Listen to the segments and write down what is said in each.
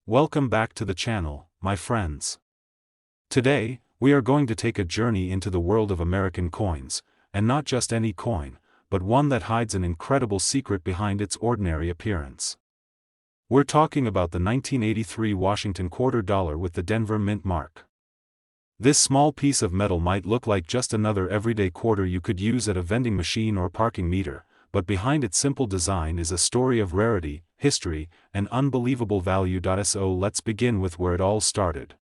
Welcome back to the channel, my friends. Today, we are going to take a journey into the world of American coins, and not just any coin, but one that hides an incredible secret behind its ordinary appearance. We're talking about the 1983 Washington quarter dollar with the Denver Mint mark. This small piece of metal might look like just another everyday quarter you could use at a vending machine or parking meter, but behind its simple design is a story of rarity, history, and unbelievable value. So let's begin with where it all started.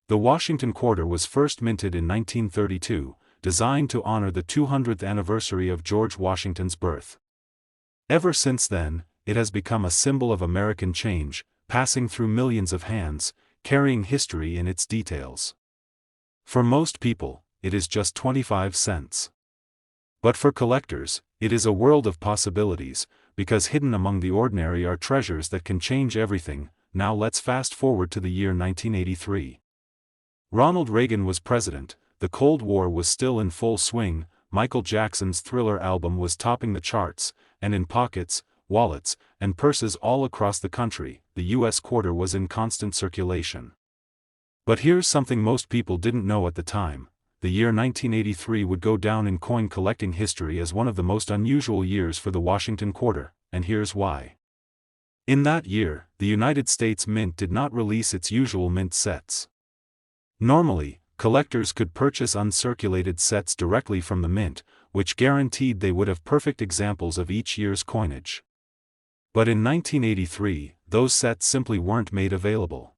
The Washington quarter was first minted in 1932, designed to honor the 200th anniversary of George Washington's birth. Ever since then, it has become a symbol of American change, passing through millions of hands, carrying history in its details. For most people, it is just 25 cents. But for collectors, it is a world of possibilities, because hidden among the ordinary are treasures that can change everything. Now let's fast forward to the year 1983. Ronald Reagan was president, the Cold War was still in full swing, Michael Jackson's Thriller album was topping the charts, and in pockets, wallets, and purses all across the country, the US quarter was in constant circulation. But here's something most people didn't know at the time. The year 1983 would go down in coin collecting history as one of the most unusual years for the Washington quarter, and here's why. In that year, the United States Mint did not release its usual mint sets. Normally, collectors could purchase uncirculated sets directly from the mint, which guaranteed they would have perfect examples of each year's coinage. But in 1983, those sets simply weren't made available.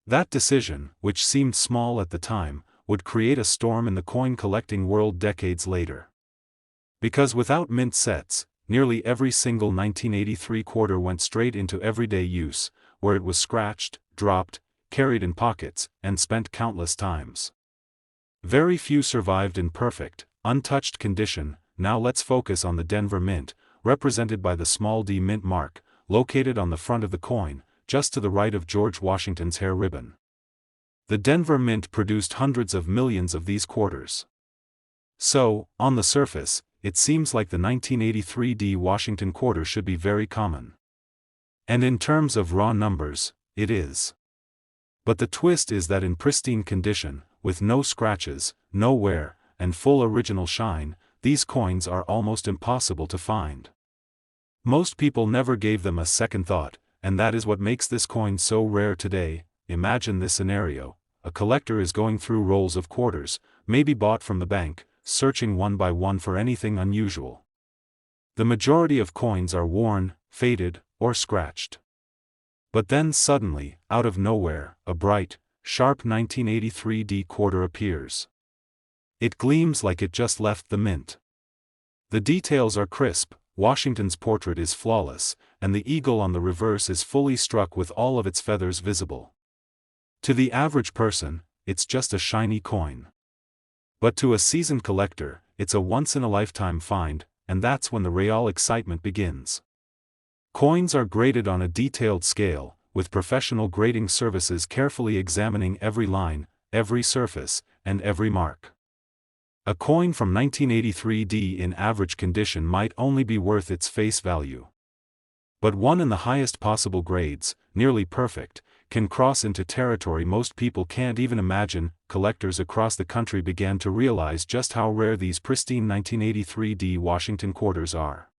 That decision, which seemed small at the time, would create a storm in the coin-collecting world decades later. Because without mint sets, nearly every single 1983 quarter went straight into everyday use, where it was scratched, dropped, carried in pockets, and spent countless times. Very few survived in perfect, untouched condition. Now let's focus on the Denver Mint, represented by the small d mint mark, located on the front of the coin, just to the right of George Washington's hair ribbon. The Denver Mint produced hundreds of millions of these quarters. So, on the surface, it seems like the 1983 D Washington quarter should be very common. And in terms of raw numbers, it is. But the twist is that in pristine condition, with no scratches, no wear, and full original shine, these coins are almost impossible to find. Most people never gave them a second thought, and that is what makes this coin so rare today. Imagine this scenario: a collector is going through rolls of quarters, maybe bought from the bank, searching one by one for anything unusual. The majority of coins are worn, faded, or scratched. But then suddenly, out of nowhere, a bright, sharp 1983 D quarter appears. It gleams like it just left the mint. The details are crisp, Washington's portrait is flawless, and the eagle on the reverse is fully struck with all of its feathers visible. To the average person, it's just a shiny coin. But to a seasoned collector, it's a once-in-a-lifetime find, and that's when the real excitement begins. Coins are graded on a detailed scale, with professional grading services carefully examining every line, every surface, and every mark. A coin from 1983 D in average condition might only be worth its face value. But one in the highest possible grades, nearly perfect, can cross into territory most people can't even imagine. Collectors across the country began to realize just how rare these pristine 1983 D Washington quarters are.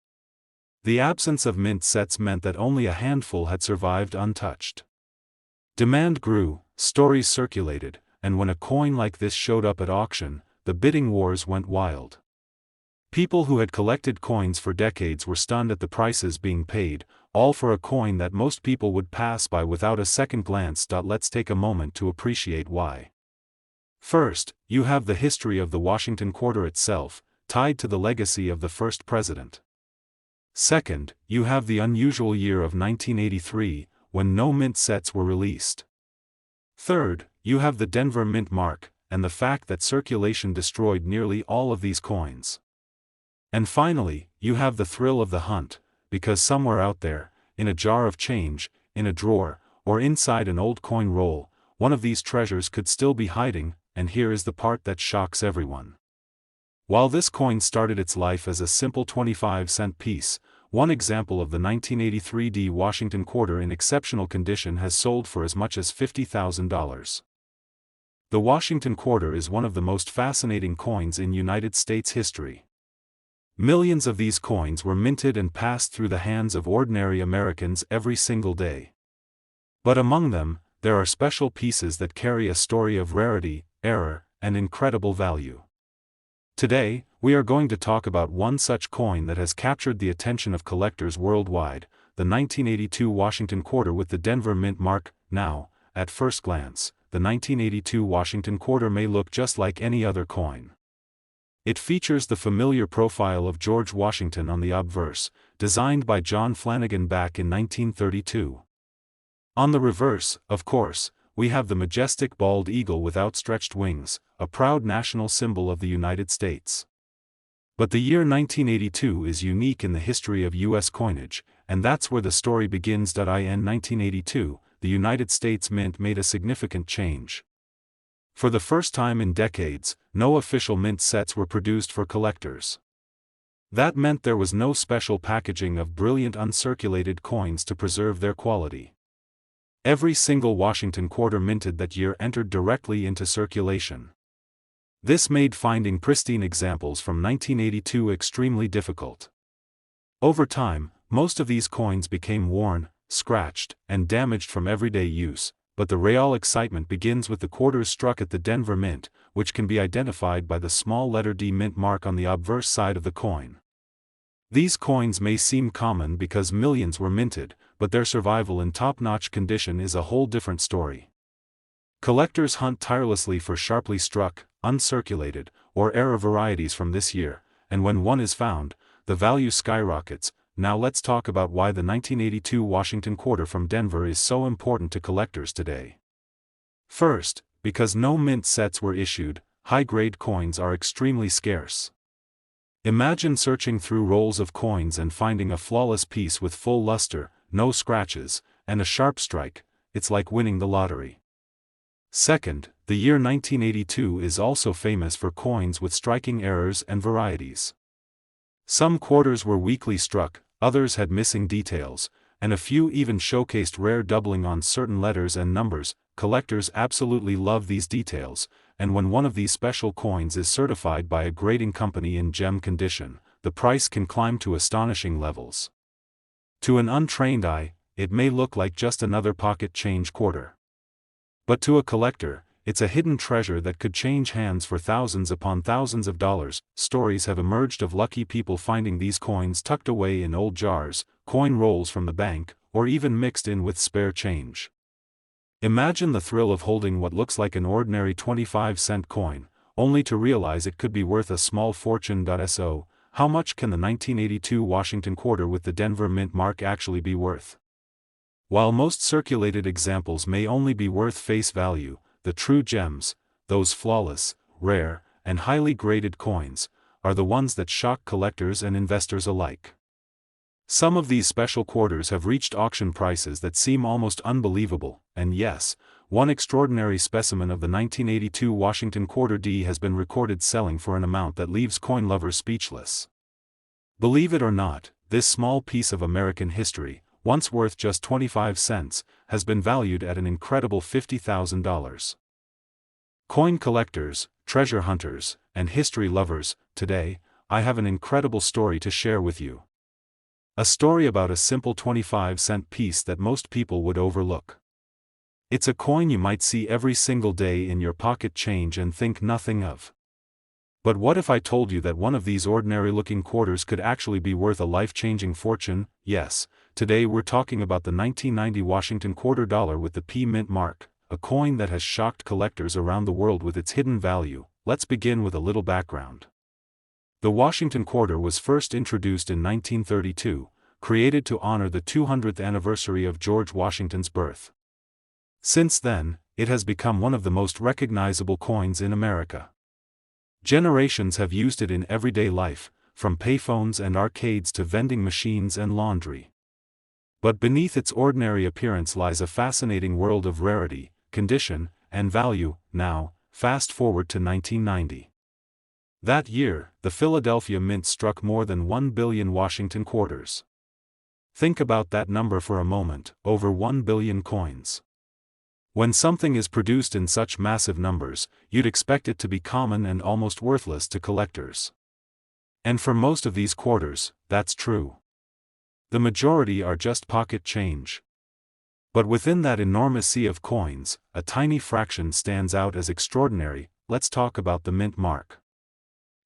The absence of mint sets meant that only a handful had survived untouched. Demand grew, stories circulated, and when a coin like this showed up at auction, the bidding wars went wild. People who had collected coins for decades were stunned at the prices being paid, all for a coin that most people would pass by without a second glance. Let's take a moment to appreciate why. First, you have the history of the Washington quarter itself, tied to the legacy of the first president. Second, you have the unusual year of 1983, when no mint sets were released. Third, you have the Denver Mint mark, and the fact that circulation destroyed nearly all of these coins. And finally, you have the thrill of the hunt, because somewhere out there, in a jar of change, in a drawer, or inside an old coin roll, one of these treasures could still be hiding. And here is the part that shocks everyone. While this coin started its life as a simple 25-cent piece, one example of the 1983 D Washington quarter in exceptional condition has sold for as much as $50,000. The Washington quarter is one of the most fascinating coins in United States history. Millions of these coins were minted and passed through the hands of ordinary Americans every single day. But among them, there are special pieces that carry a story of rarity, error, and incredible value. Today, we are going to talk about one such coin that has captured the attention of collectors worldwide, the 1982 Washington quarter with the Denver Mint mark. Now, at first glance, the 1982 Washington quarter may look just like any other coin. It features the familiar profile of George Washington on the obverse, designed by John Flanagan back in 1932. On the reverse, of course, we have the majestic bald eagle with outstretched wings, a proud national symbol of the United States. But the year 1982 is unique in the history of U.S. coinage, and that's where the story begins. In 1982, the United States Mint made a significant change. For the first time in decades, no official mint sets were produced for collectors. That meant there was no special packaging of brilliant uncirculated coins to preserve their quality. Every single Washington quarter minted that year entered directly into circulation. This made finding pristine examples from 1982 extremely difficult. Over time, most of these coins became worn, scratched, and damaged from everyday use, but the real excitement begins with the quarters struck at the Denver Mint, which can be identified by the small letter D mint mark on the obverse side of the coin. These coins may seem common because millions were minted, but their survival in top-notch condition is a whole different story. Collectors hunt tirelessly for sharply struck, uncirculated, or error varieties from this year, and when one is found, the value skyrockets. Now let's talk about why the 1982 Washington quarter from Denver is so important to collectors today. First, because no mint sets were issued, high-grade coins are extremely scarce. Imagine searching through rolls of coins and finding a flawless piece with full luster, no scratches, and a sharp strike. It's like winning the lottery. Second, the year 1982 is also famous for coins with striking errors and varieties. Some quarters were weakly struck, others had missing details, and a few even showcased rare doubling on certain letters and numbers. Collectors absolutely love these details, and when one of these special coins is certified by a grading company in gem condition, the price can climb to astonishing levels. To an untrained eye, it may look like just another pocket change quarter. But to a collector, it's a hidden treasure that could change hands for thousands upon thousands of dollars. Stories have emerged of lucky people finding these coins tucked away in old jars, coin rolls from the bank, or even mixed in with spare change. Imagine the thrill of holding what looks like an ordinary 25-cent coin, only to realize it could be worth a small fortune. So, how much can the 1982 Washington quarter with the Denver Mint mark actually be worth? While most circulated examples may only be worth face value, the true gems, those flawless, rare, and highly graded coins, are the ones that shock collectors and investors alike. Some of these special quarters have reached auction prices that seem almost unbelievable, and yes, one extraordinary specimen of the 1982 Washington quarter D has been recorded selling for an amount that leaves coin lovers speechless. Believe it or not, this small piece of American history, once worth just 25 cents, has been valued at an incredible $50,000. Coin collectors, treasure hunters, and history lovers, today, I have an incredible story to share with you. A story about a simple 25-cent piece that most people would overlook. It's a coin you might see every single day in your pocket change and think nothing of. But what if I told you that one of these ordinary-looking quarters could actually be worth a life-changing fortune? Yes, today we're talking about the 1990 Washington quarter dollar with the P mint mark, a coin that has shocked collectors around the world with its hidden value. Let's begin with a little background. The Washington quarter was first introduced in 1932, created to honor the 200th anniversary of George Washington's birth. Since then, it has become one of the most recognizable coins in America. Generations have used it in everyday life, from payphones and arcades to vending machines and laundry. But beneath its ordinary appearance lies a fascinating world of rarity, condition, and value. Now, fast forward to 1990. That year, the Philadelphia Mint struck more than 1 billion Washington quarters. Think about that number for a moment, over 1 billion coins. When something is produced in such massive numbers, you'd expect it to be common and almost worthless to collectors. And for most of these quarters, that's true. The majority are just pocket change. But within that enormous sea of coins, a tiny fraction stands out as extraordinary. Let's talk about the mint mark.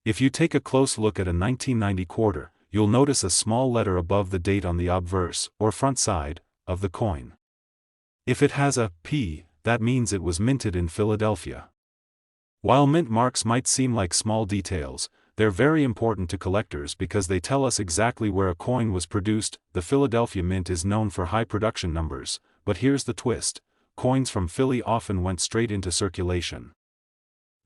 If you take a close look at a 1990 quarter, you'll notice a small letter above the date on the obverse, or front side, of the coin. If it has a P, that means it was minted in Philadelphia. While mint marks might seem like small details, they're very important to collectors because they tell us exactly where a coin was produced. The Philadelphia Mint is known for high production numbers, but here's the twist: coins from Philly often went straight into circulation.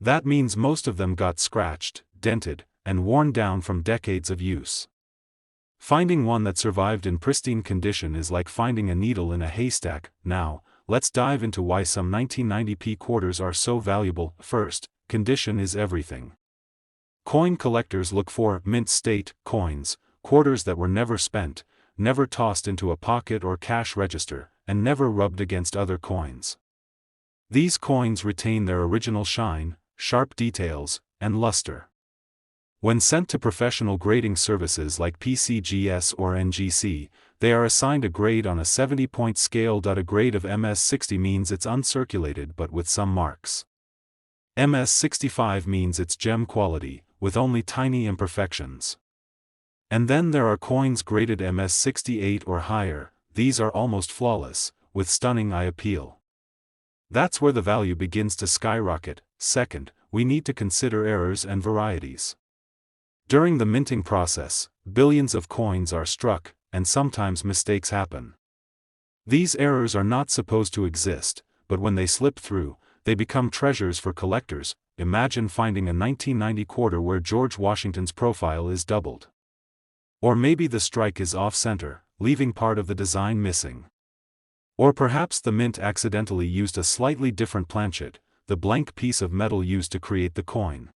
That means most of them got scratched, dented, and worn down from decades of use. Finding one that survived in pristine condition is like finding a needle in a haystack. Now, let's dive into why some 1990p quarters are so valuable. First, condition is everything. Coin collectors look for mint state coins, quarters that were never spent, never tossed into a pocket or cash register, and never rubbed against other coins. These coins retain their original shine, sharp details, and luster. When sent to professional grading services like PCGS or NGC, they are assigned a grade on a 70-point scale. A grade of MS60 means it's uncirculated but with some marks. MS65 means it's gem quality, with only tiny imperfections. And then there are coins graded MS68 or higher. These are almost flawless, with stunning eye appeal. That's where the value begins to skyrocket. Second, we need to consider errors and varieties. During the minting process, billions of coins are struck, and sometimes mistakes happen. These errors are not supposed to exist, but when they slip through, they become treasures for collectors. Imagine finding a 1990 quarter where George Washington's profile is doubled. Or maybe the strike is off-center, leaving part of the design missing. Or perhaps the mint accidentally used a slightly different planchet, the blank piece of metal used to create the coin.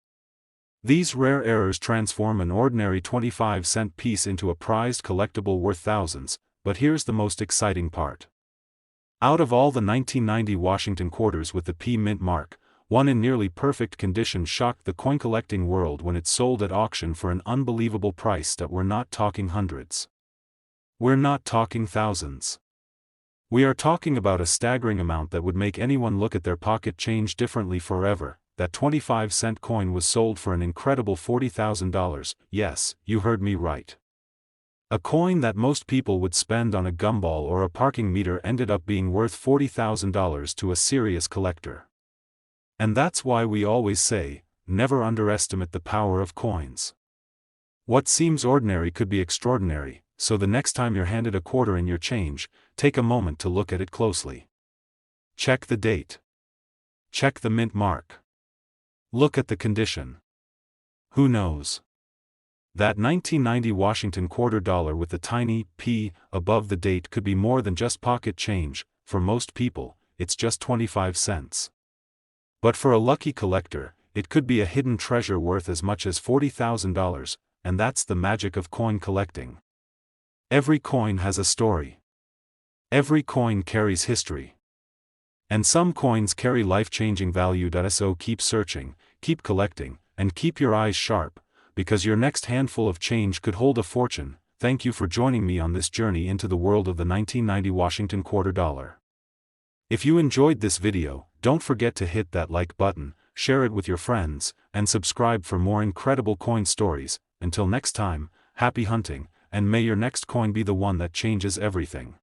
These rare errors transform an ordinary 25-cent piece into a prized collectible worth thousands. But here's the most exciting part. Out of all the 1990 Washington quarters with the P mint mark, one in nearly perfect condition shocked the coin-collecting world when it sold at auction for an unbelievable price. That we're not talking hundreds. We're not talking thousands. We are talking about a staggering amount that would make anyone look at their pocket change differently forever. That 25-cent coin was sold for an incredible $40,000. Yes, you heard me right. A coin that most people would spend on a gumball or a parking meter ended up being worth $40,000 to a serious collector. And that's why we always say, never underestimate the power of coins. What seems ordinary could be extraordinary, so the next time you're handed a quarter in your change, take a moment to look at it closely. Check the date. Check the mint mark. Look at the condition. Who knows? That 1990 Washington quarter dollar with the tiny P above the date could be more than just pocket change. For most people, it's just 25 cents. But for a lucky collector, it could be a hidden treasure worth as much as $40,000, and that's the magic of coin collecting. Every coin has a story. Every coin carries history. And some coins carry life-changing value. So keep searching, keep collecting, and keep your eyes sharp, because your next handful of change could hold a fortune. Thank you for joining me on this journey into the world of the 1990 Washington quarter dollar. If you enjoyed this video, don't forget to hit that like button, share it with your friends, and subscribe for more incredible coin stories. Until next time, happy hunting, and may your next coin be the one that changes everything.